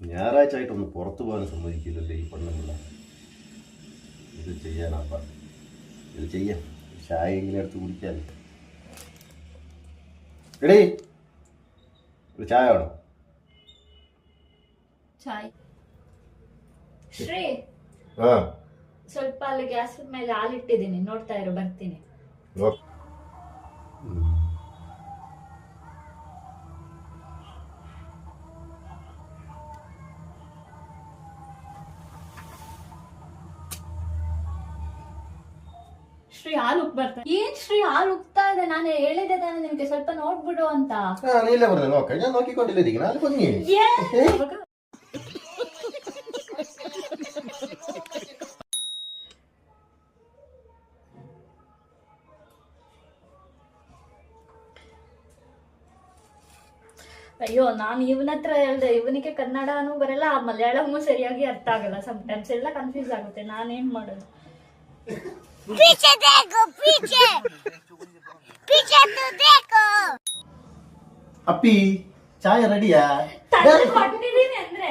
ഞായറാഴ്ച ആയിട്ടൊന്ന് പുറത്തു പോകാൻ സമ്മതിക്കില്ലല്ലേ ഈ പെണ്ണുങ്ങളെ. ഇത് ചെയ്യാനാപ്പ, ഇത് ചെയ്യാം. ചായ ഇങ്ങനെ എടുത്ത് കുടിക്കാൻ. എടേ, ഒരു ചായ വേണം. ಚಾಯ್ ಶ್ರೀ ಹಾ, ಸ್ವಲ್ಪ ಅಲ್ಲಿ ಗ್ಯಾಸ್ ಮೇಲೆ ಹಾಲಿಟ್ಟಿದ್ದೀನಿ, ನೋಡ್ತಾ ಇರು, ಬರ್ತೀನಿ. ಶ್ರೀ ಹಾಲು ಬರ್ತಾ ಏನ್ ಶ್ರೀ ಹಾಲು ಉಗ್ತಾ ಇದೆ? ನಾನು ಹೇಳಿದೆ ತಾನೆ ನಿಮ್ಗೆ ಸ್ವಲ್ಪ ನೋಡ್ಬಿಡು ಅಂತ. ನೀಲೇ ಬರ್ದೆ ನೋಕ, ഞാൻ നോക്കിക്കൊണ്ടിരിക്കുന്നു. നാല് പൊങ്ങി ಅಯ್ಯೋ, ನಾನು ಇವನ ಹತ್ರ ಹೇಳ್ದೆ, ಇವನಿಗೆ ಕನ್ನಡನೂ ಬರಲ್ಲ, ಮಲಯಾಳಮೂ ಸರಿಯಾಗಿ ಅರ್ಥ ಆಗಲ್ಲ. ಸಮಟೈಮ್ಸ್ ಎಲ್ಲ ಕನ್ಫ್ಯೂಸ್ ಆಗುತ್ತೆ. ನಾನೇನ್ ಮಾಡೋದು? पीछे देखो, पीछे पीछे तो देखो. ಅಪ್ಪಿ ಚಾಯ್ ರೆಡಿಯಾ? ತಂದು ಕೊಟ್ಟಿದ್ದೀನಿ ಅಂದ್ರೆ